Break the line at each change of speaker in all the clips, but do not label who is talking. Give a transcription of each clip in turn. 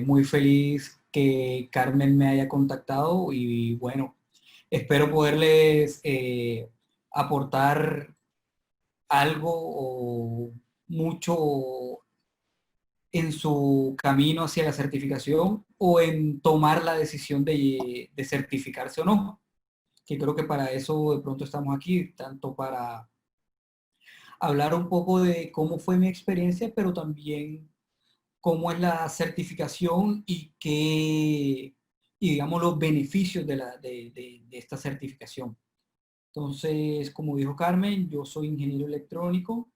Muy feliz que Carmen me haya contactado y bueno, espero poderles aportar algo o mucho en su camino hacia la certificación o en tomar la decisión de certificarse o no, que creo que para eso de pronto estamos aquí, tanto para hablar un poco de cómo fue mi experiencia, pero también cómo es la certificación y qué, y digamos, los beneficios de esta certificación. Entonces, como dijo Carmen, yo soy ingeniero electrónico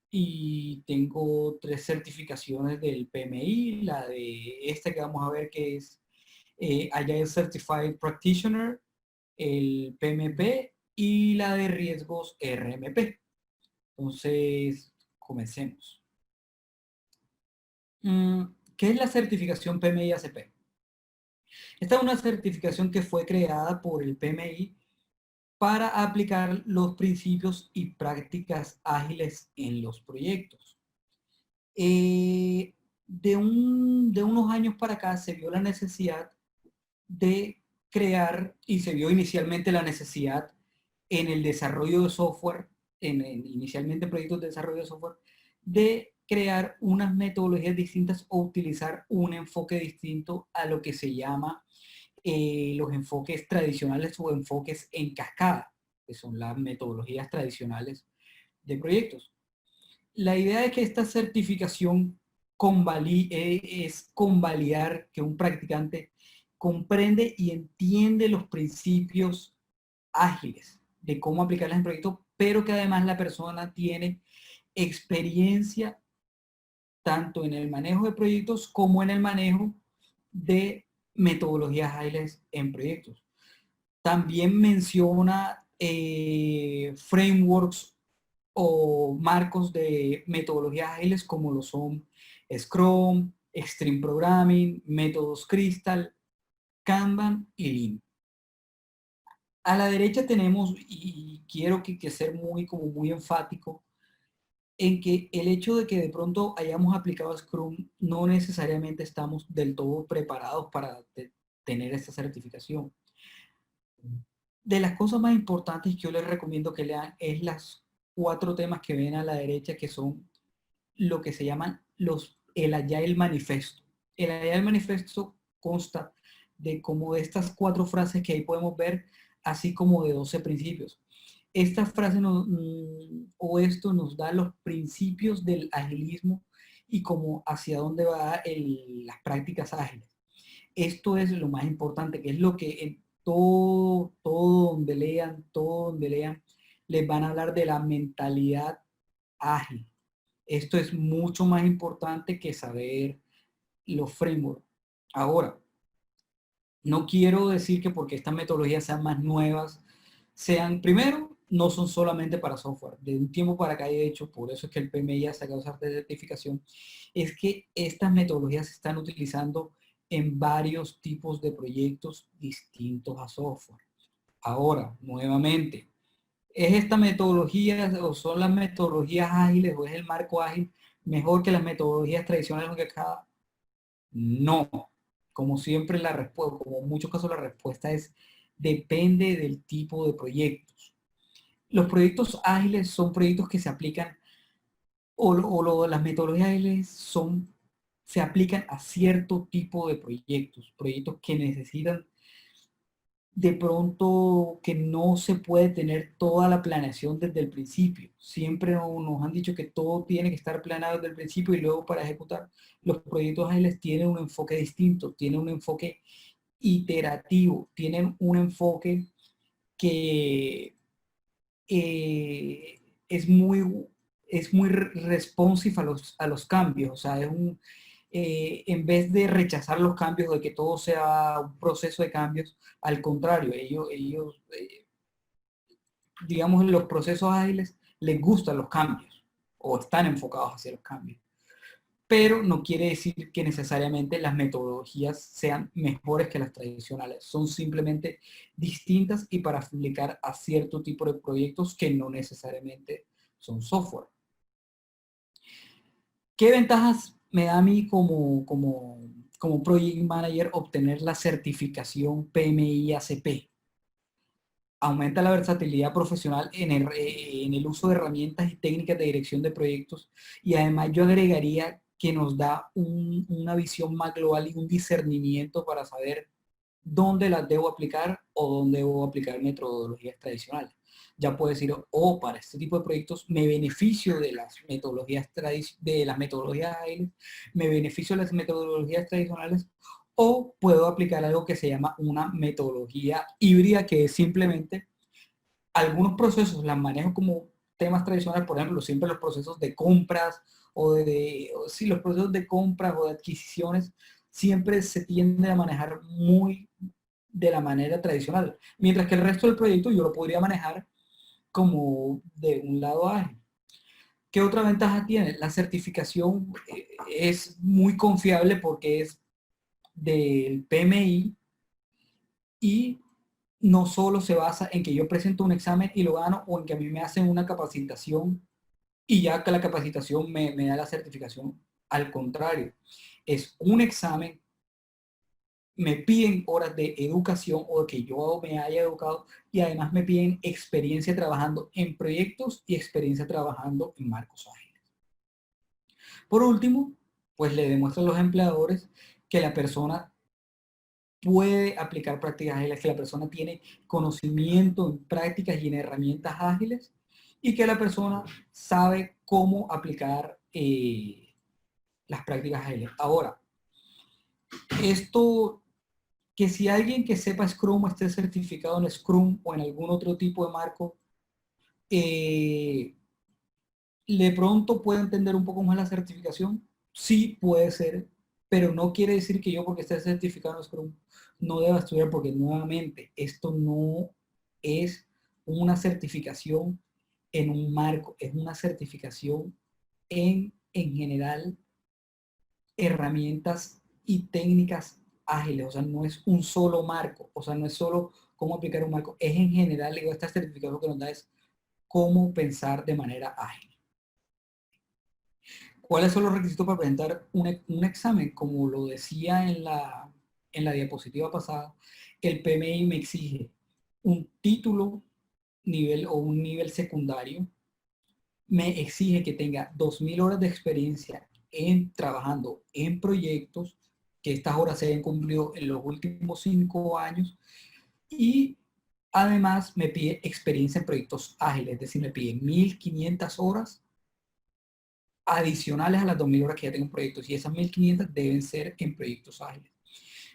y tengo 3 certificaciones del PMI, la de esta que vamos a ver que es Agile Certified Practitioner, el PMP y la de riesgos RMP. Entonces, comencemos. ¿Qué es la certificación PMI-ACP? Esta es una certificación que fue creada por el PMI para aplicar los principios y prácticas ágiles en los proyectos. De unos años para acá se vio la necesidad de crear, y se vio inicialmente la necesidad en el desarrollo de software, inicialmente proyectos de desarrollo de software, de crear unas metodologías distintas o utilizar un enfoque distinto a lo que se llama los enfoques tradicionales o enfoques en cascada, que son las metodologías tradicionales de proyectos. La idea de que esta certificación es convalidar que un practicante comprende y entiende los principios ágiles de cómo aplicarlas en proyectos, pero que además la persona tiene experiencia tanto en el manejo de proyectos como en el manejo de metodologías ágiles en proyectos. También menciona frameworks o marcos de metodologías ágiles como lo son Scrum, Extreme Programming, métodos Crystal, Kanban y Lean. A la derecha tenemos, y quiero que ser muy enfático, en que el hecho de que de pronto hayamos aplicado Scrum no necesariamente estamos del todo preparados para tener esta certificación. De las cosas más importantes que yo les recomiendo que lean es las 4 temas que ven a la derecha, que son lo que se llaman el Agile Manifesto. El Agile Manifesto consta de como de estas 4 frases que ahí podemos ver, así como de 12 principios. Esta frase o esto nos da los principios del agilismo y como hacia dónde va las prácticas ágiles. Esto es lo más importante, que es lo que en todo donde lean, les van a hablar de la mentalidad ágil. Esto es mucho más importante que saber los frameworks. Ahora, no quiero decir que porque estas metodologías sean más nuevas, primero, no son solamente para software. De un tiempo para acá, de hecho, por eso es que el PMI ha sacado esa certificación, es que estas metodologías se están utilizando en varios tipos de proyectos distintos a software. Ahora, nuevamente, ¿es esta metodología o son las metodologías ágiles o es el marco ágil mejor que las metodologías tradicionales que acá? No. Como siempre la respuesta, como en muchos casos la respuesta es depende del tipo de proyectos. Los proyectos ágiles son proyectos que se aplican las metodologías ágiles se aplican a cierto tipo de proyectos que necesitan de pronto que no se puede tener toda la planeación desde el principio. Siempre nos han dicho que todo tiene que estar planeado desde el principio y luego para ejecutar. Los proyectos ágiles tienen un enfoque distinto, tienen un enfoque iterativo, tienen un enfoque que es muy responsive a los cambios. O sea, en vez de rechazar los cambios, de que todo sea un proceso de cambios, al contrario, ellos digamos, en los procesos ágiles les gustan los cambios o están enfocados hacia los cambios. Pero no quiere decir que necesariamente las metodologías sean mejores que las tradicionales. Son simplemente distintas y para aplicar a cierto tipo de proyectos que no necesariamente son software. ¿Qué ventajas me da a mí como Project Manager obtener la certificación PMI-ACP? Aumenta la versatilidad profesional en el uso de herramientas y técnicas de dirección de proyectos, y además yo agregaría que nos da una visión más global y un discernimiento para saber dónde las debo aplicar o dónde debo aplicar metodologías tradicionales. Ya puedo decir, para este tipo de proyectos me beneficio de las metodologías ágiles, me beneficio de las metodologías tradicionales, o puedo aplicar algo que se llama una metodología híbrida, que es simplemente algunos procesos las manejo como temas tradicionales, por ejemplo, siempre los procesos de compras sí, los procesos de compras o de adquisiciones siempre se tienden a manejar muy de la manera tradicional, mientras que el resto del proyecto yo lo podría manejar como de un lado ágil. ¿Qué otra ventaja tiene? La certificación es muy confiable porque es del PMI, y no solo se basa en que yo presento un examen y lo gano, o en que a mí me hacen una capacitación y ya que la capacitación me da la certificación. Al contrario, es un examen, me piden horas de educación o que yo me haya educado, y además me piden experiencia trabajando en proyectos y experiencia trabajando en marcos ágiles. Por último, pues le demuestro a los empleadores que la persona puede aplicar prácticas ágiles, que la persona tiene conocimiento en prácticas y en herramientas ágiles, y que la persona sabe cómo aplicar las prácticas ágiles. Ahora, esto, que si alguien que sepa Scrum esté certificado en Scrum o en algún otro tipo de marco, de pronto puede entender un poco más la certificación. Sí, puede ser, pero no quiere decir que yo, porque esté certificado en Scrum, no deba estudiar, porque nuevamente esto no es una certificación en un marco, es una certificación en general herramientas y técnicas ágiles. O sea, no es un solo marco, o sea, no es solo cómo aplicar un marco, es en general. Y esta certificación lo que nos da es cómo pensar de manera ágil. ¿Cuáles son los requisitos para presentar un examen? Como lo decía en la diapositiva pasada, el PMI me exige un título nivel o un nivel secundario, me exige que tenga 2000 horas de experiencia trabajando en proyectos, que estas horas se hayan cumplido en los últimos 5 años, y además me pide experiencia en proyectos ágiles, es decir, me pide 1500 horas adicionales a las 2000 horas que ya tengo en proyectos, y esas 1500 deben ser en proyectos ágiles.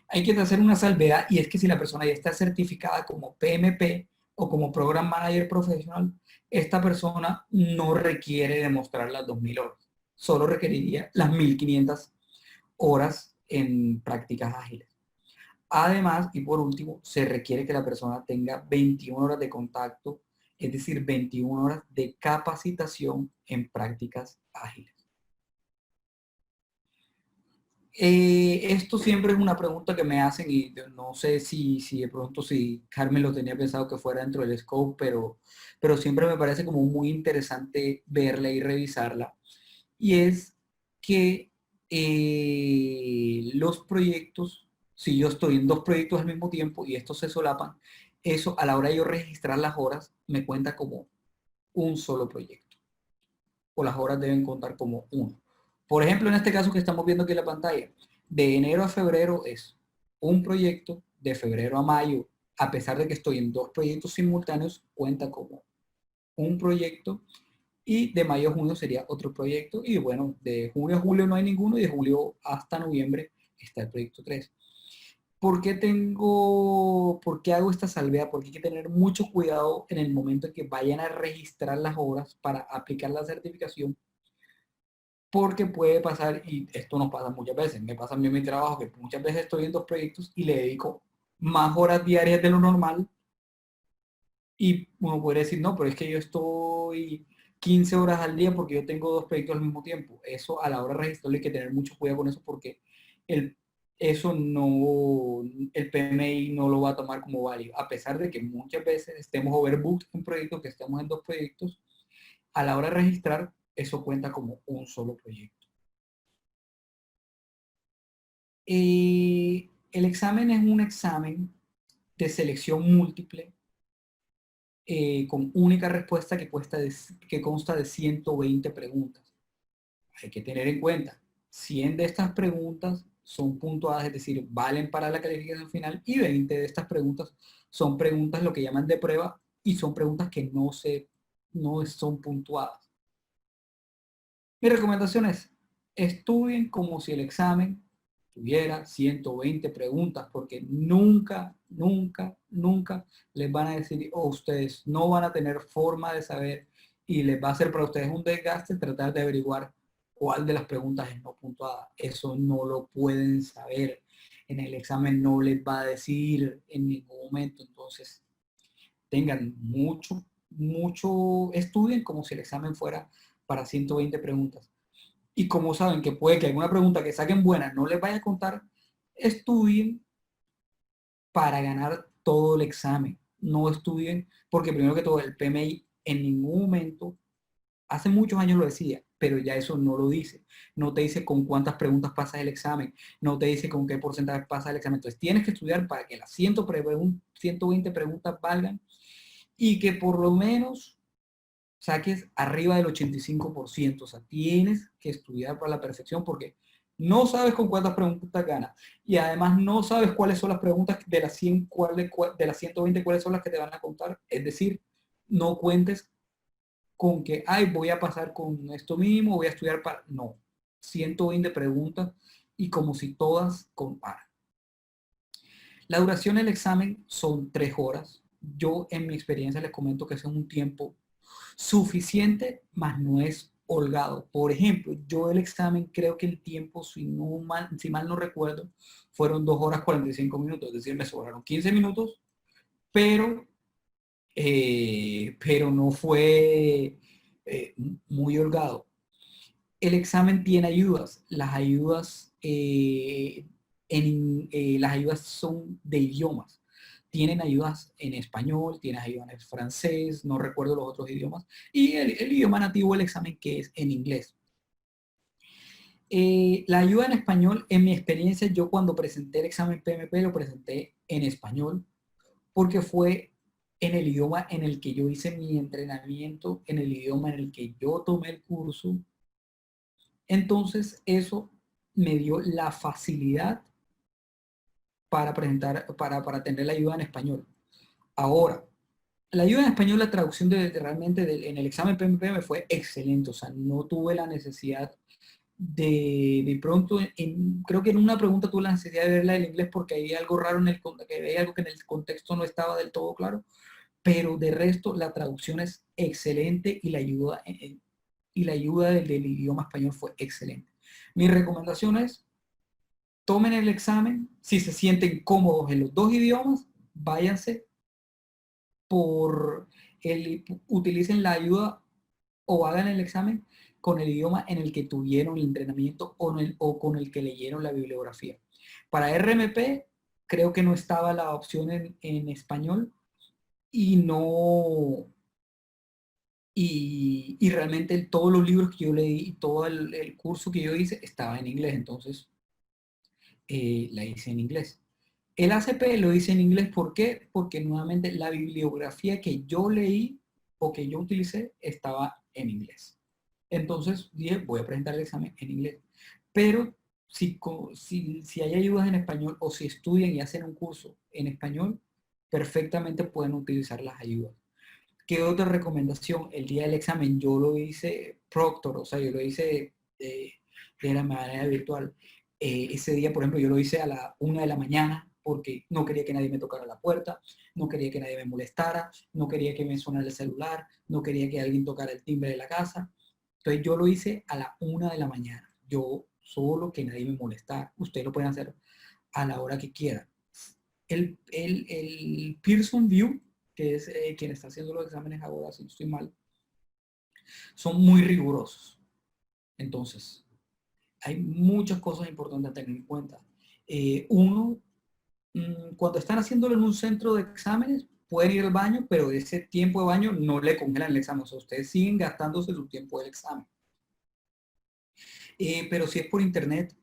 Hay que hacer una salvedad, y es que si la persona ya está certificada como PMP o como Program Manager Profesional, esta persona no requiere demostrar las 2000 horas, solo requeriría las 1500 horas en prácticas ágiles. Además, y por último, se requiere que la persona tenga 21 horas de contacto, es decir, 21 horas de capacitación en prácticas ágiles. Esto siempre es una pregunta que me hacen, y no sé si de pronto si Carmen lo tenía pensado que fuera dentro del scope, pero siempre me parece como muy interesante verla y revisarla. Y es que los proyectos, si yo estoy en dos proyectos al mismo tiempo y estos se solapan, eso a la hora de yo registrar las horas me cuenta como un solo proyecto, o las horas deben contar como uno. Por ejemplo, en este caso que estamos viendo aquí en la pantalla, de enero a febrero es un proyecto, de febrero a mayo, a pesar de que estoy en dos proyectos simultáneos, cuenta como un proyecto, y de mayo a junio sería otro proyecto, y bueno, de junio a julio no hay ninguno, y de julio hasta noviembre está el proyecto 3. ¿Por qué hago esta salvedad? Porque hay que tener mucho cuidado en el momento en que vayan a registrar las horas para aplicar la certificación, porque puede pasar, y esto nos pasa muchas veces, me pasa a mí en mi trabajo, que muchas veces estoy en dos proyectos y le dedico más horas diarias de lo normal, y uno podría decir, no, pero es que yo estoy 15 horas al día porque yo tengo dos proyectos al mismo tiempo. Eso, a la hora de registrarlo, hay que tener mucho cuidado con eso, porque el, eso no, el PMI no lo va a tomar como válido, a pesar de que muchas veces estemos overbooked en proyectos, que estemos en dos proyectos, a la hora de registrar, eso cuenta como un solo proyecto. El examen es un examen de selección múltiple con única respuesta que consta de 120 preguntas. Hay que tener en cuenta, 100 de estas preguntas son puntuadas, es decir, valen para la calificación final, y 20 de estas preguntas son preguntas lo que llaman de prueba y son preguntas que no son puntuadas. Mi recomendación es, estudien como si el examen tuviera 120 preguntas, porque nunca, nunca, nunca les van a decir, o ustedes no van a tener forma de saber, y les va a ser para ustedes un desgaste tratar de averiguar cuál de las preguntas es no puntuada. Eso no lo pueden saber. En el examen no les va a decir en ningún momento. Entonces, tengan mucho, estudien como si el examen fuera para 120 preguntas. Y como saben que puede que alguna pregunta que saquen buena no les vaya a contar, estudien para ganar todo el examen. No estudien, porque primero que todo el PMI en ningún momento, hace muchos años lo decía, pero ya eso no lo dice. No te dice con cuántas preguntas pasas el examen, no te dice con qué porcentaje pasa el examen. Entonces tienes que estudiar para que las 120 preguntas valgan y que por lo menos saques arriba del 85%. O sea, tienes que estudiar para la perfección porque no sabes con cuántas preguntas ganas. Y además no sabes cuáles son las preguntas de las 100, de las 120, cuáles son las que te van a contar. Es decir, no cuentes con que, ay, voy a pasar con esto mismo, voy a estudiar para... No, 120 preguntas y como si todas comparan. La duración del examen son 3 horas. Yo en mi experiencia les comento que es un tiempo suficiente, mas no es holgado. Por ejemplo, yo el examen creo que el tiempo, si mal no recuerdo, fueron 2 horas 45 minutos, es decir, me sobraron 15 minutos, pero, pero no fue muy holgado. El examen tiene ayudas. Las ayudas son de idiomas. Tienen ayudas en español, tienen ayudas en francés, no recuerdo los otros idiomas, y el idioma nativo del examen, que es en inglés. La ayuda en español, en mi experiencia, yo cuando presenté el examen PMP lo presenté en español, porque fue en el idioma en el que yo hice mi entrenamiento, en el idioma en el que yo tomé el curso. Entonces eso me dio la facilidad para para tener la ayuda en español. Ahora, la ayuda en español, la traducción en el examen PMP me fue excelente. O sea, no tuve la necesidad de pronto, creo que en una pregunta tuve la necesidad de verla en inglés porque había algo raro había algo que en el contexto no estaba del todo claro, pero de resto la traducción es excelente y la ayuda del idioma español fue excelente. Mi recomendación es, tomen el examen, si se sienten cómodos en los dos idiomas, váyanse utilicen la ayuda o hagan el examen con el idioma en el que tuvieron el entrenamiento o con el que leyeron la bibliografía. Para RMP creo que no estaba la opción en español y no, y realmente todos los libros que yo leí y todo el curso que yo hice estaba en inglés, entonces la hice en inglés. El ACP lo hice en inglés, ¿por qué? Porque nuevamente la bibliografía que yo leí o que yo utilicé estaba en inglés. Entonces dije, voy a presentar el examen en inglés. Pero si hay ayudas en español o si estudian y hacen un curso en español, perfectamente pueden utilizar las ayudas. ¿Qué otra recomendación? El día del examen yo lo hice proctor, o sea, yo lo hice de la manera virtual. Ese día, por ejemplo, yo lo hice a la 1 de la mañana porque no quería que nadie me tocara la puerta, no quería que nadie me molestara, no quería que me sonara el celular, no quería que alguien tocara el timbre de la casa. Entonces yo lo hice a la 1 de la mañana. Yo solo, que nadie me molestara. Ustedes lo pueden hacer a la hora que quieran. El Pearson View, que es quien está haciendo los exámenes ahora, si no estoy mal, son muy rigurosos. Entonces, hay muchas cosas importantes a tener en cuenta. Cuando están haciéndolo en un centro de exámenes, pueden ir al baño, pero ese tiempo de baño no le congelan el examen. O sea, ustedes siguen gastándose su tiempo del examen. Pero si es por internet,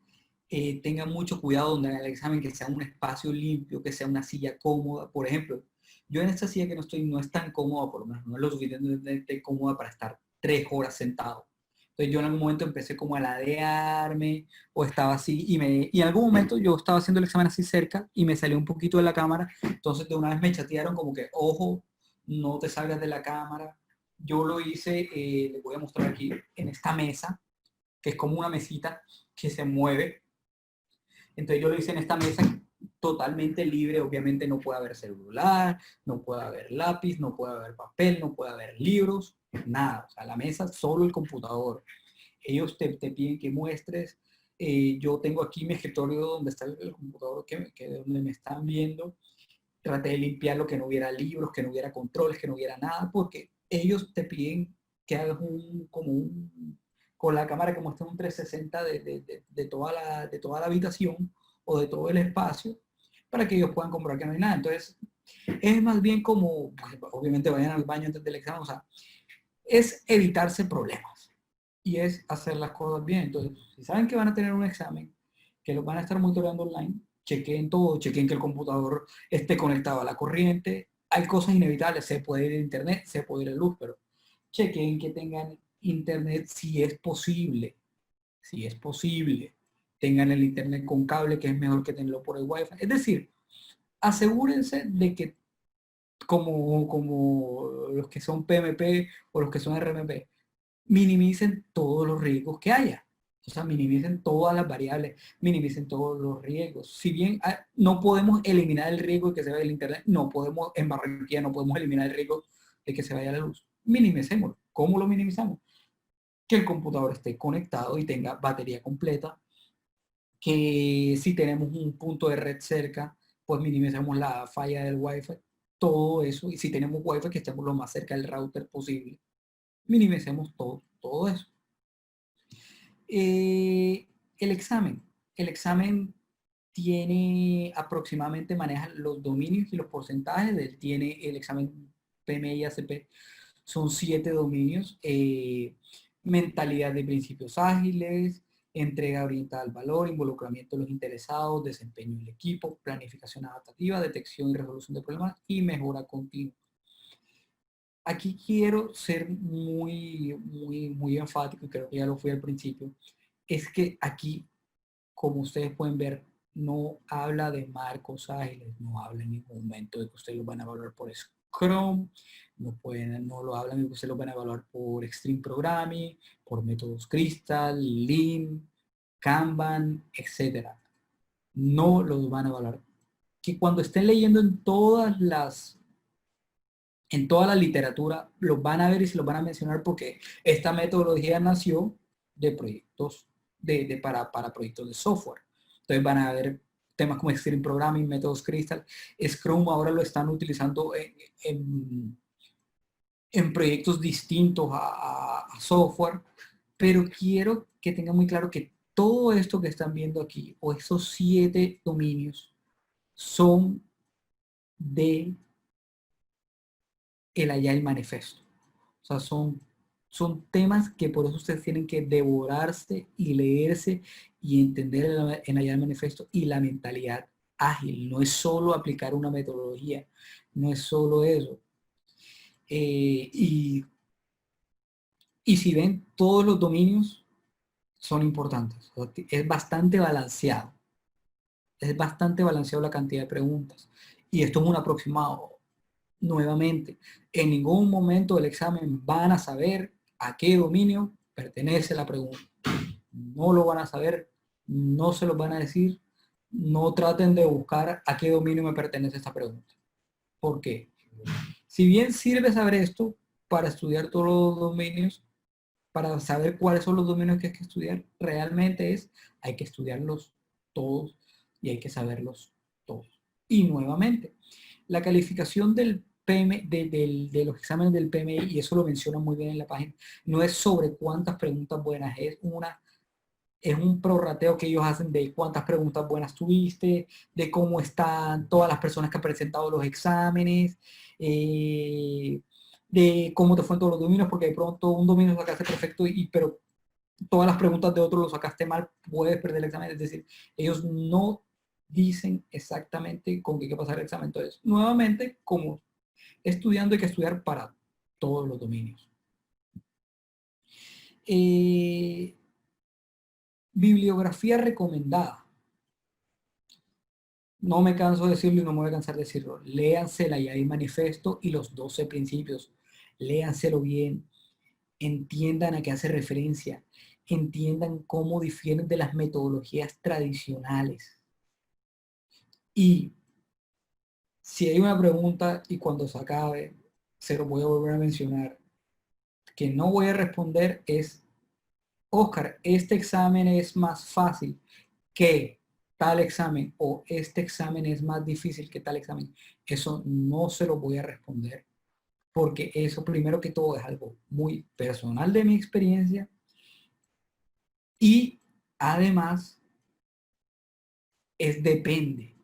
tengan mucho cuidado donde hagan el examen, que sea un espacio limpio, que sea una silla cómoda. Por ejemplo, yo en esta silla que no estoy no es tan cómoda, por lo menos no es lo suficientemente cómoda para estar 3 horas sentado. Entonces yo en algún momento empecé como a ladearme o estaba así y en algún momento yo estaba haciendo el examen así cerca y me salió un poquito de la cámara. Entonces de una vez me chatearon como que, ojo, no te salgas de la cámara. Yo lo hice, les voy a mostrar aquí en esta mesa, que es como una mesita que se mueve. Entonces yo lo hice en esta mesa totalmente libre. Obviamente no puede haber celular, no puede haber lápiz, no puede haber papel, no puede haber libros, nada. O sea, la mesa, solo el computador. Ellos te piden que muestres. Yo tengo aquí mi escritorio donde está el computador que donde me están viendo. Traté de limpiar lo que no hubiera libros, que no hubiera controles, que no hubiera nada, porque ellos te piden que hagas con la cámara que muestra un 360 de toda la habitación o de todo el espacio, para que ellos puedan comprobar que no hay nada. Entonces, es más bien como, obviamente vayan al baño antes del examen, o sea, es evitarse problemas y es hacer las cosas bien. Entonces, si saben que van a tener un examen, que los van a estar monitoreando online, chequen todo, chequen que el computador esté conectado a la corriente. Hay cosas inevitables, se puede ir a internet, se puede ir a luz, pero chequen que tengan internet si es posible, si es posible. Tengan el internet con cable, que es mejor que tenerlo por el wifi. Es decir, asegúrense de que como los que son PMP o los que son RMP, minimicen todos los riesgos que haya. O sea, minimicen todas las variables, minimicen todos los riesgos. Si bien no podemos eliminar el riesgo de que se vaya el internet, no podemos, en Barranquilla no podemos eliminar el riesgo de que se vaya la luz. Minimicémoslo. ¿Cómo lo minimizamos? Que el computador esté conectado y tenga batería completa, que si tenemos un punto de red cerca, pues minimicemos la falla del wifi, todo eso, y si tenemos wifi que estemos lo más cerca del router posible, minimicemos todo eso. El examen. El examen tiene aproximadamente, maneja los dominios y los porcentajes. Él tiene el examen PMI ACP, son 7 dominios. Mentalidad de principios ágiles, entrega orientada al valor, involucramiento de los interesados, desempeño del equipo, planificación adaptativa, detección y resolución de problemas y mejora continua. Aquí quiero ser muy enfático, y creo que ya lo fui al principio, es que aquí, como ustedes pueden ver, no habla de marcos ágiles, no habla en ningún momento de que ustedes lo van a evaluar por Scrum, no lo hablan de que ustedes lo van a evaluar por Extreme Programming, por métodos Crystal, Lean, Kanban, etc. No los van a evaluar. Que cuando estén leyendo en toda la literatura, los van a ver y se los van a mencionar porque esta metodología nació de proyectos, para proyectos de software. Entonces van a ver temas como Extreme Programming, métodos Crystal, Scrum ahora lo están utilizando en proyectos distintos a software, pero quiero que tengan muy claro que todo esto que están viendo aquí, o esos 7 dominios, son de el Agile Manifesto. O sea, son temas que por eso ustedes tienen que devorarse y leerse y entender en Agile Manifesto y la mentalidad ágil. No es solo aplicar una metodología, no es solo eso. Y si ven, todos los dominios son importantes. O sea, es bastante balanceado. Es bastante balanceado la cantidad de preguntas. Y esto es un aproximado. Nuevamente, en ningún momento del examen van a saber a qué dominio pertenece la pregunta. No lo van a saber, no se los van a decir, no traten de buscar a qué dominio me pertenece esta pregunta. ¿Por qué? Si bien sirve saber esto para estudiar todos los dominios, para saber cuáles son los dominios que hay que estudiar, realmente hay que estudiarlos todos y hay que saberlos todos. Y nuevamente, la calificación del PM, de los exámenes del PMI, y eso lo menciona muy bien en la página, no es sobre cuántas preguntas buenas, es un prorrateo que ellos hacen de cuántas preguntas buenas tuviste, de cómo están todas las personas que han presentado los exámenes, de cómo te fue en todos los dominios, porque de pronto un dominio lo sacaste perfecto, pero todas las preguntas de otro lo sacaste mal, puedes perder el examen. Es decir, ellos no dicen exactamente con qué hay que pasar el examen. Entonces, nuevamente, como estudiando hay que estudiar para todos los dominios. Bibliografía recomendada. No me canso de decirlo y no me voy a cansar de decirlo. Léanse la Yai Manifesto y los 12 principios. Léanselo bien. Entiendan a qué hace referencia. Entiendan cómo difieren de las metodologías tradicionales. Y si hay una pregunta y cuando se acabe, se lo voy a volver a mencionar, que no voy a responder es, Oscar, este examen es más fácil que tal examen o este examen es más difícil que tal examen. Eso no se lo voy a responder porque eso primero que todo es algo muy personal de mi experiencia y además depende.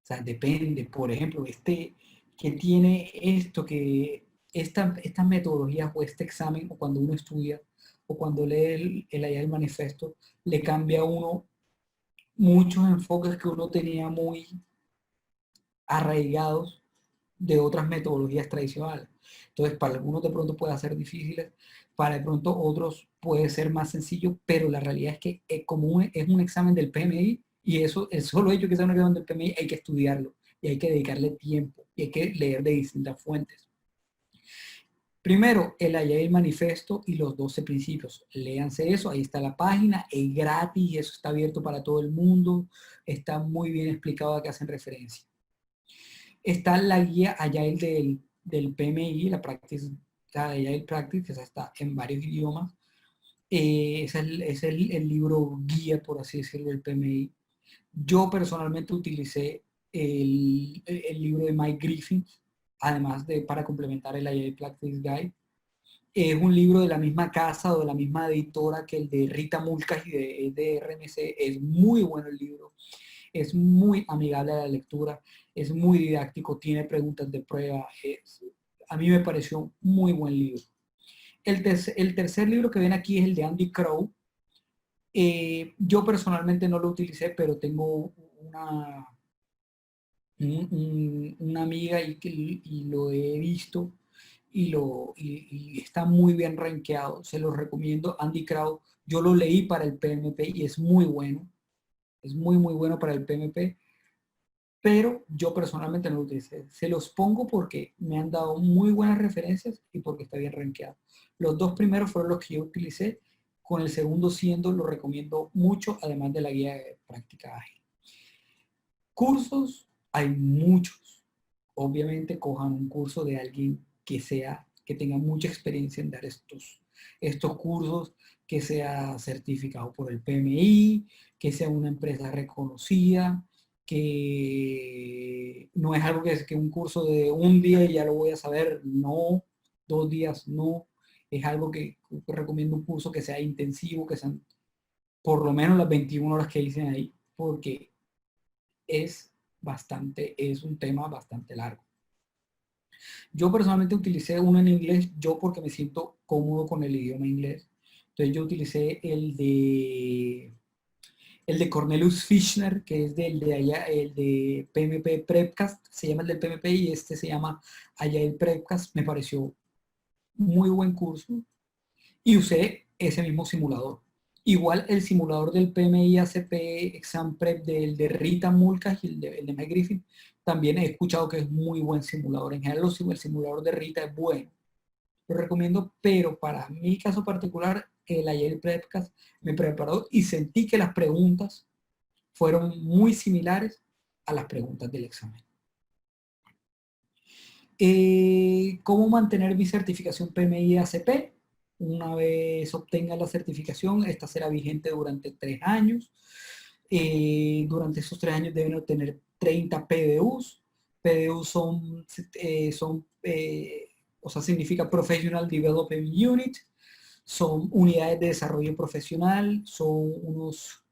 O sea, depende, por ejemplo, que tiene esto, que estas metodologías o este examen, o cuando uno estudia, o cuando lee allá el manifiesto, le cambia a uno muchos enfoques que uno tenía muy arraigados de otras metodologías tradicionales. Entonces, para algunos de pronto puede ser difíciles, para de pronto otros puede ser más sencillo, pero la realidad es que es un examen del PMI y eso, el solo hecho que sea un examen del PMI hay que estudiarlo y hay que dedicarle tiempo y hay que leer de distintas fuentes. Primero, el Agile Manifesto y los 12 principios. Léanse eso, ahí está la página, es gratis, eso está abierto para todo el mundo, está muy bien explicado a qué hacen referencia. Está la guía Agile del PMI, la Agile Practice, que esa está en varios idiomas. Es el libro guía, por así decirlo, del PMI. Yo personalmente utilicé el libro de Mike Griffin, además de para complementar el Agile Practice Guide. Es un libro de la misma casa o de la misma editora que el de Rita Mulcas y de RMC. Es muy bueno el libro. Es muy amigable a la lectura, es muy didáctico, tiene preguntas de prueba. A mí me pareció muy buen libro. El tercer libro que ven aquí es el de Andy Crow. Yo personalmente no lo utilicé, pero tengo una amiga y lo he visto y está muy bien rankeado. Se lo recomiendo. Andy Crow, yo lo leí para el PMP y es muy bueno. Es muy, muy bueno para el PMP. Pero yo personalmente no lo utilicé. Se los pongo porque me han dado muy buenas referencias y porque está bien rankeado. Los dos primeros fueron los que yo utilicé, con el segundo siendo, lo recomiendo mucho, además de la guía de práctica ágil. Cursos, hay muchos. Obviamente cojan un curso de alguien que tenga mucha experiencia en dar estos cursos, que sea certificado por el PMI, que sea una empresa reconocida, que no es algo que un curso de un día y ya lo voy a saber, no, 2 días, no, es algo que recomiendo un curso que sea intensivo, que sean por lo menos las 21 horas que dicen ahí, porque es un tema bastante largo. Yo personalmente utilicé uno en inglés, yo porque me siento cómodo con el idioma inglés. Entonces yo utilicé el de Cornelius Fischner, que es de allá, el de PMP Prepcast, se llama el del PMP y este se llama allá el Prepcast. Me pareció muy buen curso y usé ese mismo simulador. Igual el simulador del PMI ACP Exam Prep del de Rita Mulcas y el de Mike Griffin, también he escuchado que es muy buen simulador. En general el simulador de Rita es bueno. Lo recomiendo, pero para mi caso particular, el ayer Prepcast me preparó y sentí que las preguntas fueron muy similares a las preguntas del examen. ¿Cómo mantener mi certificación PMI ACP? Una vez obtenga la certificación, esta será vigente durante 3 años. Durante esos 3 años deben obtener 30 PDUs. PDUs o sea, significa Professional Development Unit. son unidades de desarrollo profesional, son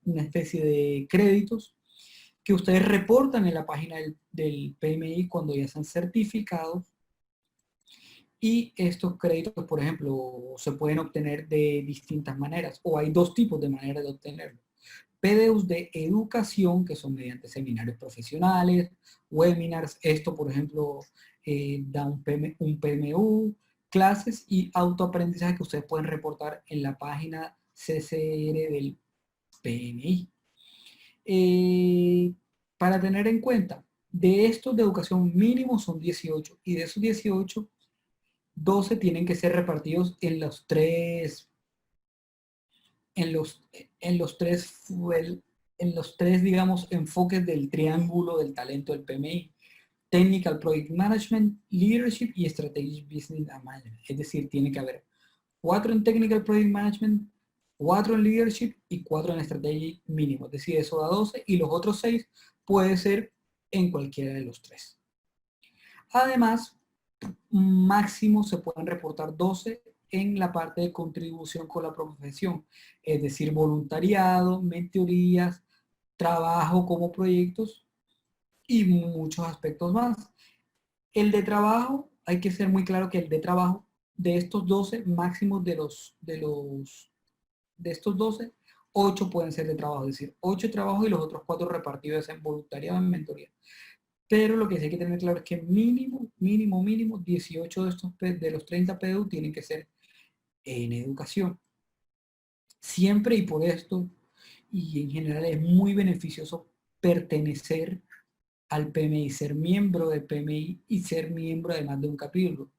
una especie de créditos que ustedes reportan en la página del PMI cuando ya están certificados. Y estos créditos, por ejemplo, se pueden obtener de distintas maneras, o hay dos tipos de maneras de obtenerlo. PDUs de educación, que son mediante seminarios profesionales, webinars, esto por ejemplo da un PMU, clases y autoaprendizaje que ustedes pueden reportar en la página CCR del PMI. Para tener en cuenta, de estos de educación mínimo son 18 y de esos 18, 12 tienen que ser repartidos en los tres, en los, en los tres, en los tres, digamos, enfoques del triángulo del talento del PMI. Technical Project Management, Leadership y Strategic Business Management. Es decir, tiene que haber 4 en Technical Project Management, 4 en Leadership y 4 en Strategic mínimo. Es decir, eso da 12 y los otros 6 puede ser en cualquiera de los 3. Además, máximo se pueden reportar 12 en la parte de contribución con la profesión, es decir, voluntariado, mentorías, trabajo como proyectos y muchos aspectos más. El de trabajo, hay que ser muy claro que el de trabajo, de estos 12 máximos de estos 12, 8 pueden ser de trabajo, es decir, 8 trabajos y los otros 4 repartidos en voluntariado, en mentoría. Pero lo que sí hay que tener claro es que mínimo, 18 de estos de los 30 PDU tienen que ser en educación. Siempre y por esto, y en general es muy beneficioso pertenecer al PMI, ser miembro del PMI y ser miembro además de un capítulo.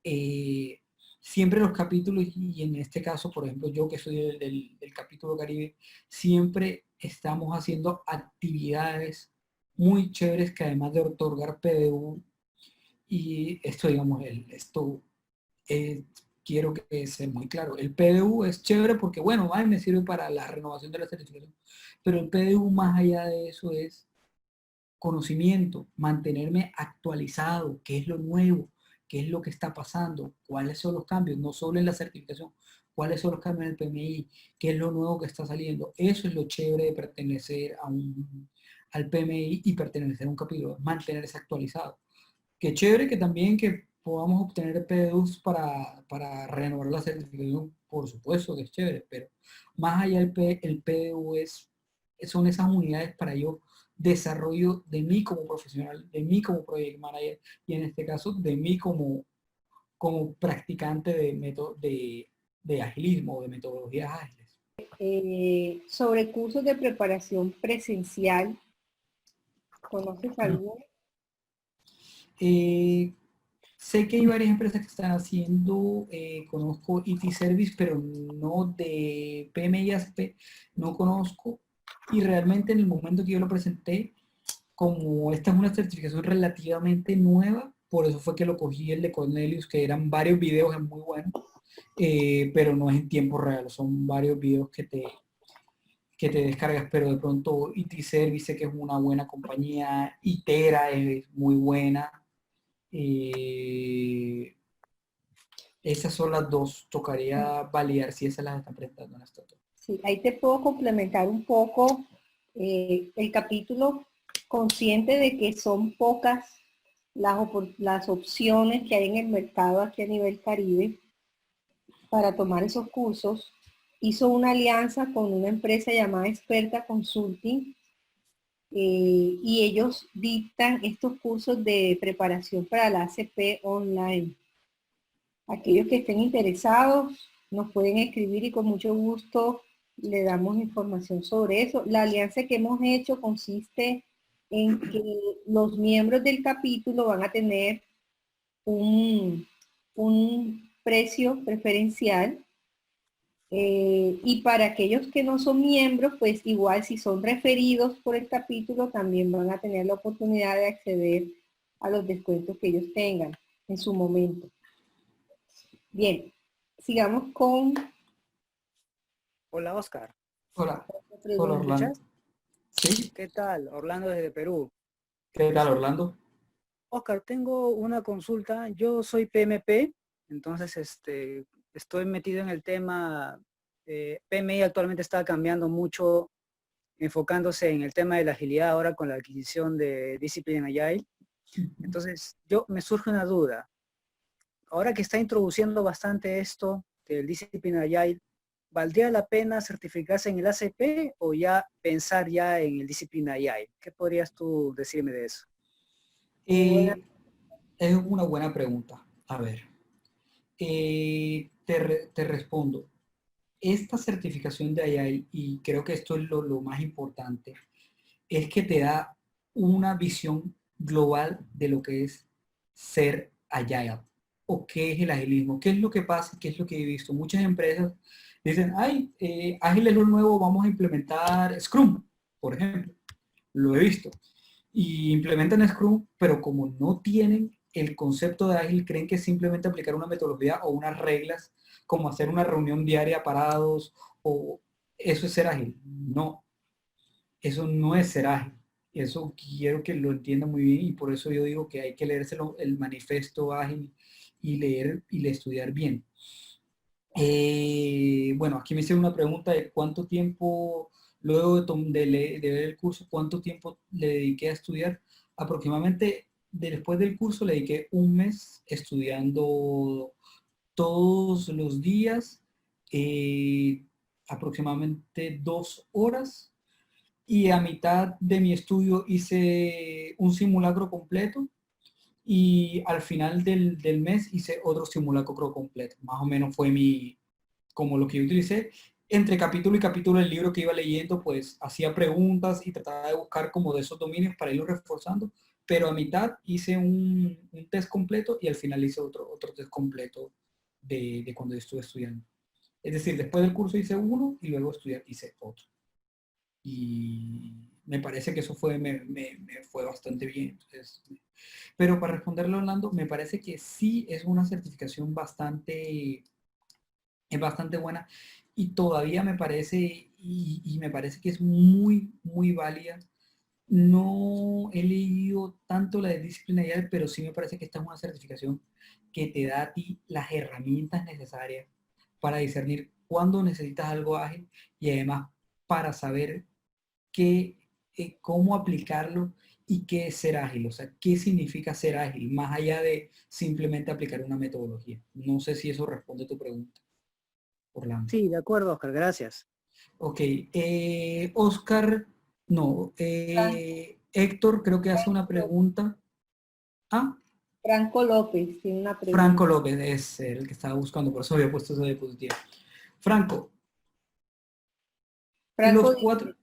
Eh, Siempre los capítulos, y en este caso, por ejemplo, yo que soy del capítulo Caribe, siempre estamos haciendo actividades muy chéveres que además de otorgar PDU, y esto, digamos, eh, quiero que sea muy claro, el PDU es chévere porque, bueno, ay, me sirve para la renovación de la certificación, pero el PDU más allá de eso es conocimiento, mantenerme actualizado, qué es lo nuevo, qué es lo que está pasando, cuáles son los cambios, no solo en la certificación, cuáles son los cambios en el PMI, qué es lo nuevo que está saliendo. Eso es lo chévere de pertenecer al PMI y pertenecer a un capítulo, mantenerse actualizado. Qué chévere que también que podamos obtener PDUs para renovar la certificación, por supuesto que es chévere, pero más allá el PDU son esas unidades para yo desarrollo de mí como profesional, de mí como project manager y en este caso de mí como practicante de agilismo, de metodologías ágiles.
Sobre cursos de preparación presencial, ¿conoces alguno?
Sé que hay varias empresas que están haciendo, conozco IT Service, pero no de PMI ASP, no conozco. Y realmente en el momento que yo lo presenté, como esta es una certificación relativamente nueva, por eso fue que lo cogí el de Cornelius, que eran varios videos, es muy bueno, pero no es en tiempo real, son varios videos que te descargas, pero de pronto IT Service, que es una buena compañía, Itera es muy buena. eh, Esas son las dos, tocaría validar si esas las están presentando en esta.
Sí, ahí te puedo complementar un poco el capítulo, consciente de que son pocas las opciones que hay en el mercado aquí a nivel Caribe para tomar esos cursos. Hizo una alianza con una empresa llamada Experta Consulting y ellos dictan estos cursos de preparación para la ACP online. Aquellos que estén interesados nos pueden escribir y con mucho gusto le damos información sobre eso. La alianza que hemos hecho consiste en que los miembros del capítulo van a tener un precio preferencial y para aquellos que no son miembros, pues igual si son referidos por el capítulo, también van a tener la oportunidad de acceder a los descuentos que ellos tengan en su momento. Bien, sigamos con...
Hola Oscar.
Hola,
¿Me
hola Orlando.
¿Escuchas?
¿Sí?
¿Qué tal? Orlando desde Perú.
¿Qué tal Orlando?
Oscar, tengo una consulta. Yo soy PMP, entonces estoy metido en el tema, PMI actualmente está cambiando mucho, enfocándose en el tema de la agilidad ahora con la adquisición de Discipline Agile. Entonces, me surge una duda. Ahora que está introduciendo bastante esto del Discipline Agile, ¿valdría la pena certificarse en el ACP o ya pensar ya en el Discipline Agile? ¿Qué podrías tú decirme de eso?
Buena-
Es una buena pregunta. A ver, te respondo. Esta certificación de AI, y creo que esto es lo más importante, es que te da una visión global de lo que es ser agile o qué es el agilismo, qué es lo que pasa, qué es lo que he visto. Muchas empresas dicen, ay, ágil es lo nuevo, vamos a implementar Scrum, por ejemplo. Lo he visto. Y implementan Scrum, pero como no tienen el concepto de ágil, creen que es simplemente aplicar una metodología o unas reglas, como hacer una reunión diaria parados, o eso es ser ágil. No, eso no es ser ágil. Eso quiero que lo entiendan muy bien y por eso yo digo que hay que leerse el manifiesto ágil y leer y estudiar bien. Bueno, aquí me hicieron una pregunta de cuánto tiempo, luego de ver el curso, cuánto tiempo le dediqué a estudiar. Aproximadamente después del curso le dediqué un mes estudiando todos los días, eh, aproximadamente 2 horas, y a mitad de mi estudio hice un simulacro completo y al final del mes hice otro simulacro completo. Más o menos fue como lo que yo utilicé. Entre capítulo y capítulo del libro que iba leyendo, pues hacía preguntas y trataba de buscar como de esos dominios para irlos reforzando, pero a mitad hice un test completo y al final hice otro test completo de cuando yo estuve estudiando. Es decir, después del curso hice uno y luego hice otro. Y me parece que eso me fue bastante bien. Entonces, pero para responderle a Orlando, me parece que sí es una certificación es bastante buena y todavía me parece, y me parece que es muy, muy válida. No he leído tanto la de disciplina Agile, pero sí me parece que esta es una certificación que te da a ti las herramientas necesarias para discernir cuándo necesitas algo ágil y además para saber qué, cómo aplicarlo y qué es ser ágil, o sea, qué significa ser ágil, más allá de simplemente aplicar una metodología. No sé si eso responde a tu pregunta, Orlando.
Sí, de acuerdo, Oscar, gracias.
Ok, Oscar, no, Héctor creo que hace una pregunta. Ah,
Franco López tiene una
Franco
pregunta.
López es el que estaba buscando, por eso había puesto esa diapositiva. Franco, los
Franco
cuatro,
dice,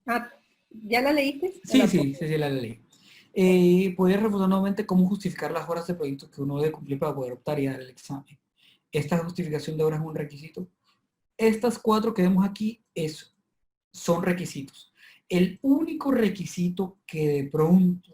ah, ¿ya la leíste? ¿O
sí,
la
sí,
puedo?
sí, sí, la leí. ¿Podría reforzar nuevamente cómo justificar las horas de proyectos que uno debe cumplir para poder optar y dar el examen? ¿Esta justificación de horas es un requisito? Estas cuatro que vemos aquí son requisitos. El único requisito que de pronto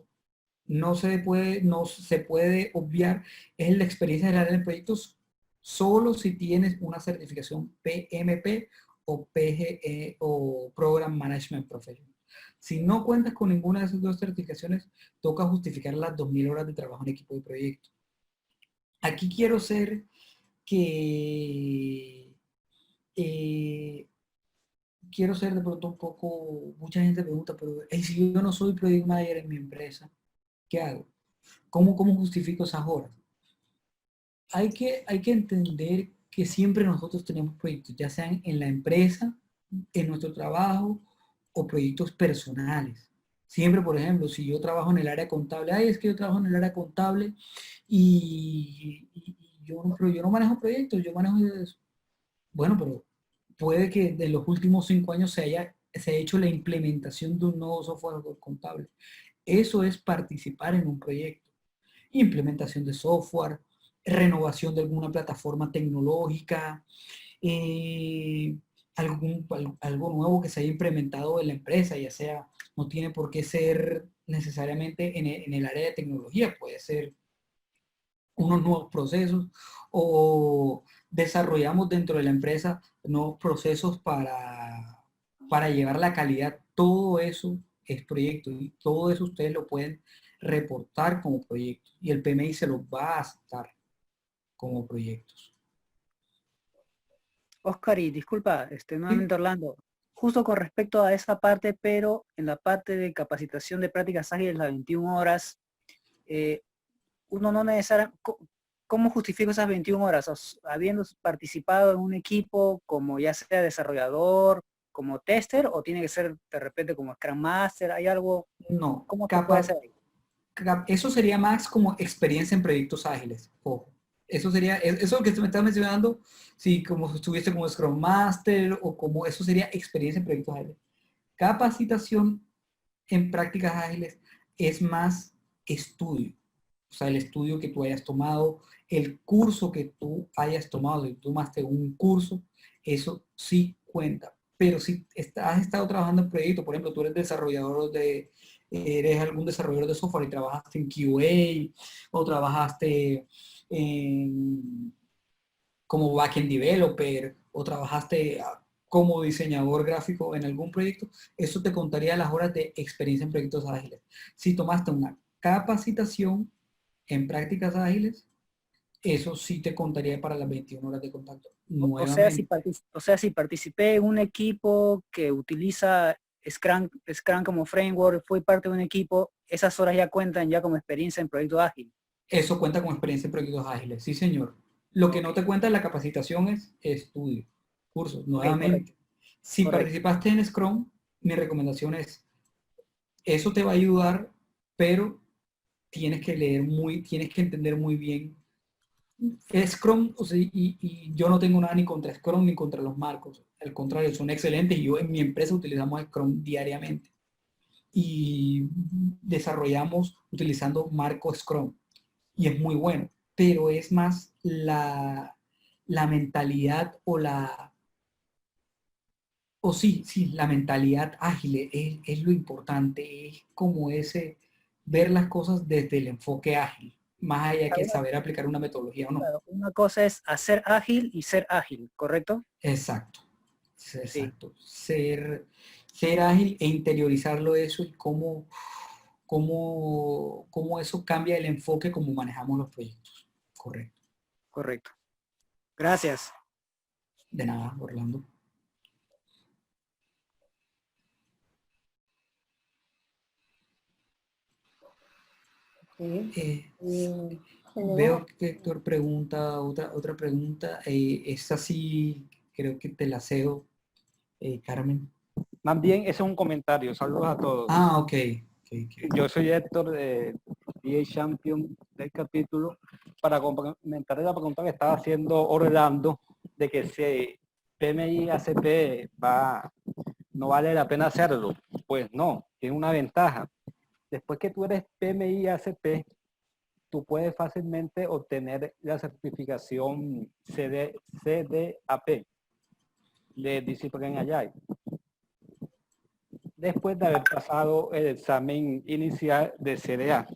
no se puede obviar es la experiencia general en proyectos solo si tienes una certificación PMP o PGE o Program Management Professional. Si no cuentas con ninguna de esas dos certificaciones, toca justificar las 2000 horas de trabajo en equipo de proyecto. Aquí quiero ser que eh, quiero ser de pronto un poco, mucha gente pregunta, pero si yo no soy project manager en mi empresa, ¿qué hago? ¿Cómo justifico esas horas? Hay que entender que siempre nosotros tenemos proyectos, ya sean en la empresa, en nuestro trabajo o proyectos personales. Siempre, por ejemplo, si yo trabajo en el área contable, ay, es que yo trabajo en el área contable y yo, pero yo no manejo proyectos, yo manejo eso. Bueno, pero puede que de los últimos 5 años se ha hecho la implementación de un nuevo software contable. Eso es participar en un proyecto. Implementación de software, renovación de alguna plataforma tecnológica, eh, algo nuevo que se haya implementado en la empresa, ya sea, no tiene por qué ser necesariamente en el área de tecnología, puede ser unos nuevos procesos o desarrollamos dentro de la empresa nuevos procesos para llevar la calidad. Todo eso es proyecto y todo eso ustedes lo pueden reportar como proyecto y el PMI se los va a aceptar como proyectos.
Oscar, y disculpa,
Sí,
nuevamente Orlando, justo con respecto a esa parte, pero en la parte de capacitación de prácticas ágiles, las 21 horas, eh, uno no necesariamente, ¿cómo justifico esas 21 horas? Habiendo participado en un equipo como ya sea desarrollador, como tester, o tiene que ser de repente como Scrum Master, ¿hay algo?
no,
¿Cómo se puede hacer ahí?
eso sería más como experiencia en proyectos ágiles. Ojo. Eso sería, eso que me estás mencionando, si como si estuviese como Scrum Master o como eso sería experiencia en proyectos ágiles. Capacitación en prácticas ágiles es más estudio. O sea, el estudio que tú hayas tomado, el curso que tú hayas tomado, si tú tomaste un curso, eso sí cuenta. Pero si has estado trabajando en proyectos, por ejemplo, tú eres algún desarrollador de software y trabajaste en QA o trabajaste en, como backend developer o trabajaste como diseñador gráfico en algún proyecto, eso te contaría las horas de experiencia en proyectos ágiles. Si tomaste una capacitación en prácticas ágiles, eso sí te contaría para las 21 horas de contacto.
O sea, si
Nuevamente,
si participé en un equipo que utiliza Scrum como framework, fui parte de un equipo, esas horas ya cuentan ya como experiencia en proyecto ágil.
eso cuenta como experiencia en proyectos ágiles. Sí, señor. Lo que
Ok,
no te cuenta en la capacitación es estudio, cursos.
ok, correcto,
Nuevamente, si
correcto.
participaste en Scrum, mi recomendación es, eso te va a ayudar, pero tienes que entender muy bien. Scrum, o sea, y yo no tengo nada ni contra Scrum ni contra los marcos. Al contrario, son excelentes y yo en mi empresa utilizamos Scrum diariamente. Y desarrollamos utilizando marco Scrum. Y es muy bueno. Pero es más la mentalidad la mentalidad ágil es lo importante. Es como ese, ver las cosas desde el enfoque ágil. Más allá que saber aplicar una metodología o no.
Claro, una cosa es hacer ágil y ser ágil, ¿correcto?
Exacto,
Sí,
exacto. Ser ágil e interiorizarlo eso y cómo eso cambia el enfoque como manejamos los proyectos. Correcto.
correcto. Gracias.
De nada, Orlando.
Sí.
Eh,
Tenemos,
veo que Héctor pregunta otra pregunta. Es así, creo que te la cedo, Carmen.
Más bien, ese es un comentario. Saludos a todos.
Ah, ok. Ok.
Yo soy Héctor de PA Champion del capítulo para comentar la pregunta que estaba haciendo Orlando de que si PMI ACP no vale la pena hacerlo. Pues no, tiene una ventaja. Después que tú eres PMI ACP, tú puedes fácilmente obtener la certificación CDAP de Discipline Agile, después de haber pasado el examen inicial de CDA.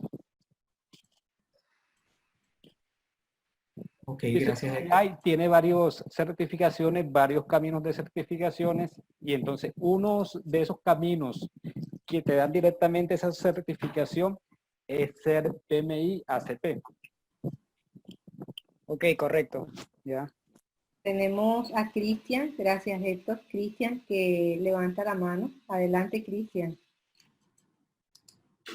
Ok, gracias,
Discipline
Héctor.
Agile tiene varias certificaciones, varios caminos de certificaciones, y entonces unos de esos caminos que te dan directamente esa certificación es ser PMI ACP.
Ok, correcto. Ya.
tenemos a Cristian, gracias Héctor, Cristian que levanta la mano. Adelante, Cristian.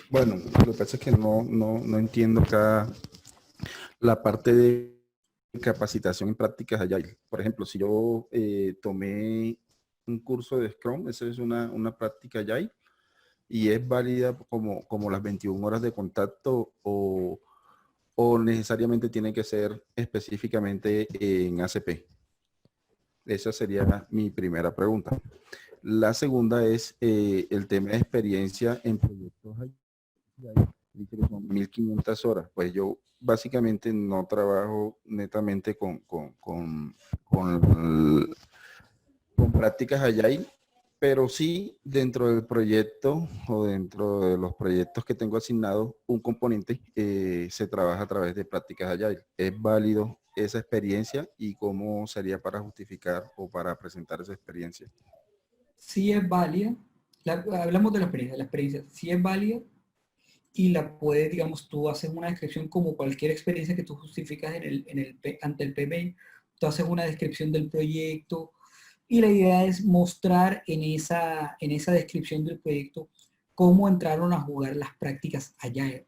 Bueno, lo que pasa es que no entiendo acá la parte de capacitación en prácticas Agile. Por ejemplo, si yo tomé un curso de Scrum, esa es una práctica Agile y es válida como las 21 horas de contacto o necesariamente tiene que ser específicamente en ACP. Esa sería mi primera pregunta. La segunda es el tema de experiencia en proyectos Agile. Dice que son 1500 horas. Pues yo básicamente no trabajo netamente con prácticas Agile, pero sí dentro del proyecto o dentro de los proyectos que tengo asignados, un componente se trabaja a través de prácticas Agile. ¿Es válido esa experiencia y cómo sería para justificar o para presentar esa experiencia?
Sí es válida. Hablamos de la experiencia. La experiencia sí es válida y la puedes, digamos, tú haces una descripción como cualquier experiencia que tú justificas ante el PMI, tú haces una descripción del proyecto y la idea es mostrar en esa descripción del proyecto cómo entraron a jugar las prácticas Agile.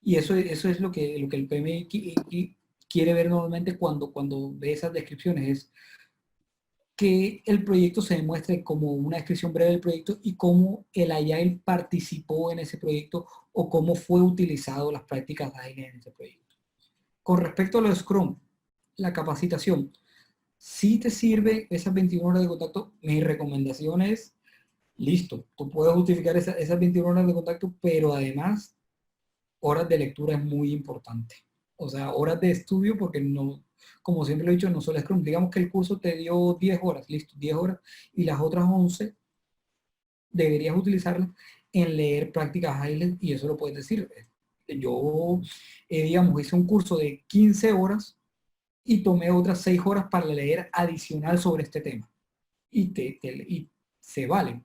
Y eso es lo que el PMI quiere ver normalmente cuando ve esas descripciones, es que el proyecto se demuestre como una descripción breve del proyecto y cómo el Agile participó en ese proyecto o cómo fue utilizado las prácticas Agile en ese proyecto. Con respecto a lo de Scrum, la capacitación, si te sirve esas 21 horas de contacto, mi recomendación es, listo, tú puedes justificar esas 21 horas de contacto, pero además, horas de lectura es muy importante. O sea, horas de estudio, porque no, como siempre lo he dicho, no solo Scrum. Digamos que el curso te dio 10 horas, listo, 10 horas, y las otras 11 deberías utilizarlas en leer prácticas ágiles, y eso lo puedes decir. Yo, digamos, hice un curso de 15 horas y tomé otras 6 horas para leer adicional sobre este tema. Y se valen.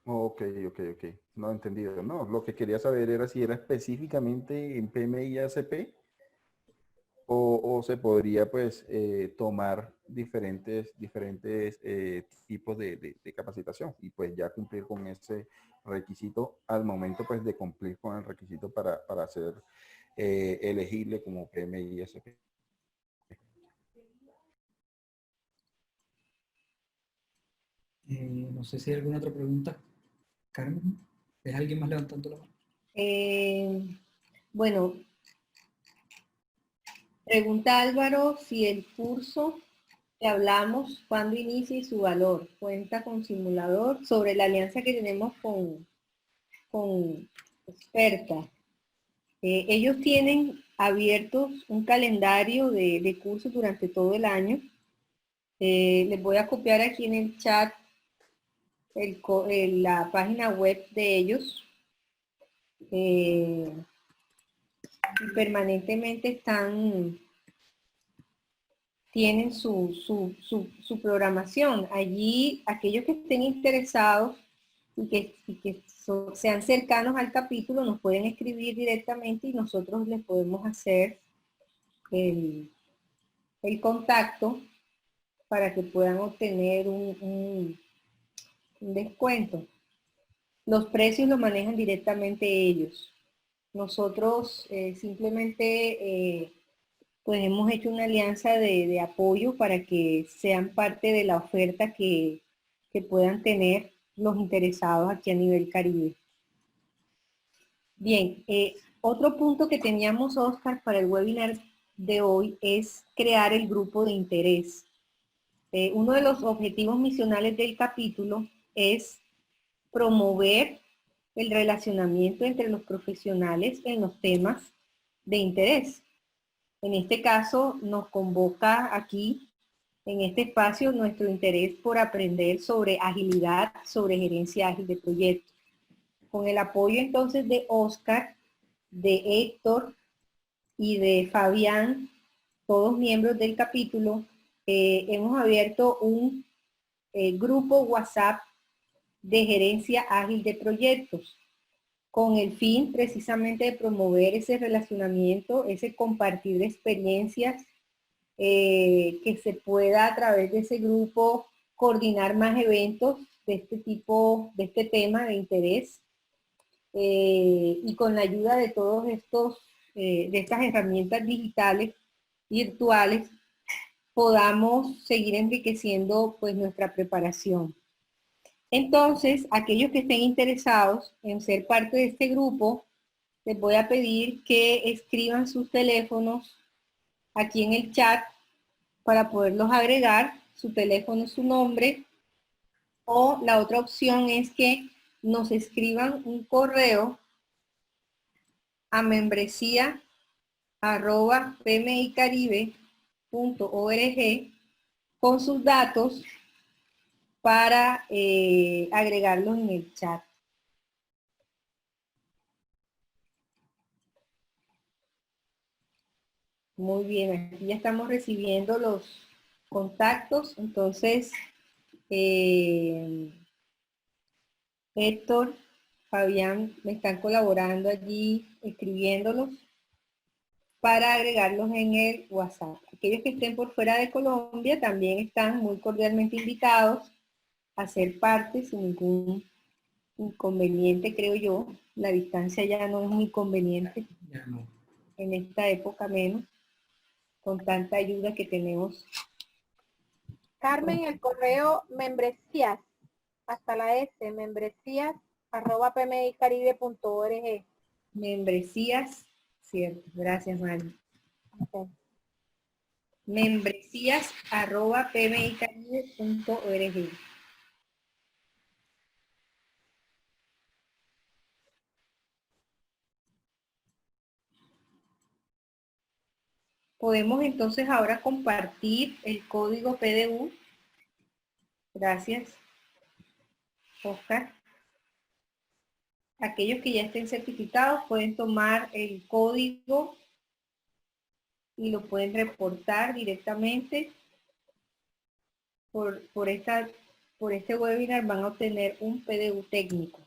Ok, ok, ok. No he entendido. No, lo que quería saber era si era específicamente en PMI y ACP o se podría pues tomar diferentes tipos de capacitación y pues ya cumplir con ese requisito al momento pues de cumplir con el requisito para ser elegible como PMI y ACP.
No sé si hay alguna otra pregunta. Carmen, ¿es alguien más levantando la mano?
Bueno, pregunta Álvaro si el curso que hablamos, cuándo inicia y su valor, cuenta con simulador, sobre la alianza que tenemos con Experta. Ellos tienen abiertos un calendario de cursos durante todo el año. Les voy a copiar aquí en el chat la página web de ellos. Y permanentemente tienen su programación. Allí, aquellos que estén interesados y que sean cercanos al capítulo, nos pueden escribir directamente y nosotros les podemos hacer el contacto para que puedan obtener un descuento. Los precios los manejan directamente ellos. Nosotros simplemente pues hemos hecho una alianza de apoyo para que sean parte de la oferta que puedan tener los interesados aquí a nivel Caribe. Bien, otro punto que teníamos, Oscar, para el webinar de hoy es crear el grupo de interés. Uno de los objetivos misionales del capítulo es promover el relacionamiento entre los profesionales en los temas de interés. En este caso, nos convoca aquí, en este espacio, nuestro interés por aprender sobre agilidad, sobre gerencia ágil de proyectos. Con el apoyo entonces de Oscar, de Héctor y de Fabián, todos miembros del capítulo, hemos abierto un grupo WhatsApp de gerencia ágil de proyectos, con el fin precisamente de promover ese relacionamiento, ese compartir de experiencias, que se pueda a través de ese grupo coordinar más eventos de este tipo, de este tema de interés, y con la ayuda de todos estos, de estas herramientas digitales, virtuales, podamos seguir enriqueciendo pues nuestra preparación. Entonces, aquellos que estén interesados en ser parte de este grupo, les voy a pedir que escriban sus teléfonos aquí en el chat para poderlos agregar, su teléfono, su nombre, o la otra opción es que nos escriban un correo a membresía@pmicaribe.org con sus datos para agregarlos en el chat. Muy bien, aquí ya estamos recibiendo los contactos, entonces Héctor, Fabián me están colaborando allí, escribiéndolos. para agregarlos en el WhatsApp. Aquellos que estén por fuera de Colombia también están muy cordialmente invitados a ser parte sin ningún inconveniente, creo yo. La distancia ya no es muy conveniente,
Ya no.
en esta época menos, con tanta ayuda que tenemos.
Carmen, el correo membresías, hasta la S, membresías@pmicaribe.org.
Membresías, cierto, gracias Mari.
Ok.
Membresías@pmicaribe.org. Podemos entonces ahora compartir el código PDU. Gracias, Oscar. Aquellos que ya estén certificados pueden tomar el código y lo pueden reportar directamente. Por este webinar van a obtener un PDU técnico.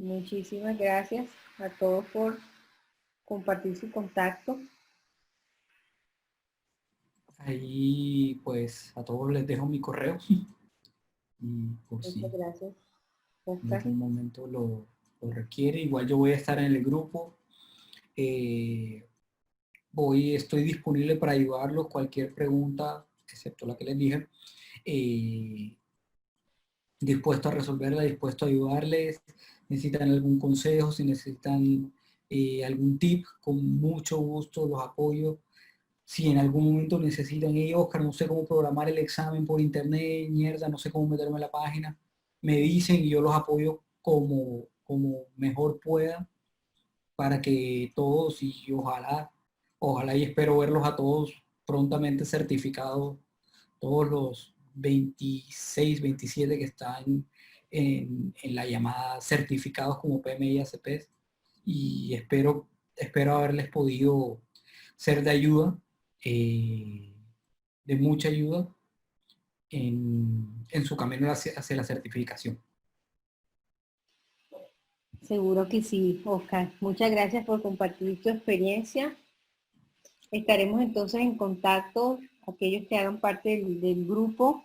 Muchísimas gracias a todos por compartir su contacto.
Ahí pues a todos les dejo mi correo. Y por si
Muchas gracias,
en
Oscar.
algún momento lo requiere. Igual yo voy a estar en el grupo. Estoy disponible para ayudarlos. Cualquier pregunta, excepto la que les dije, dispuesto a resolverla, dispuesto a ayudarles. Necesitan algún consejo, si necesitan algún tip, con mucho gusto los apoyo. Si en algún momento necesitan, Oscar, no sé cómo programar el examen por internet, mierda, no sé cómo meterme en la página, me dicen y yo los apoyo como mejor pueda para que todos, y ojalá y espero verlos a todos prontamente certificados, todos los 26, 27 que están en la llamada certificados como PMI y ACPs, y espero haberles podido ser de ayuda, de mucha ayuda en su camino hacia la certificación.
Seguro que sí, Oscar. Muchas gracias por compartir tu experiencia. Estaremos entonces en contacto, aquellos que hagan parte del grupo,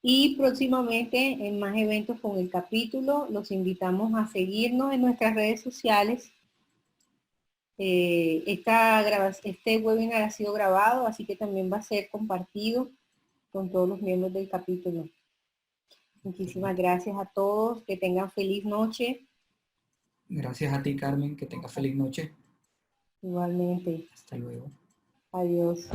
y próximamente en más eventos con el capítulo. Los invitamos a seguirnos en nuestras redes sociales. Este webinar ha sido grabado, así que también va a ser compartido con todos los miembros del capítulo. Muchísimas gracias a todos, que tengan feliz noche.
Gracias a ti, Carmen, que tengas feliz noche.
Igualmente.
Hasta luego.
Adiós.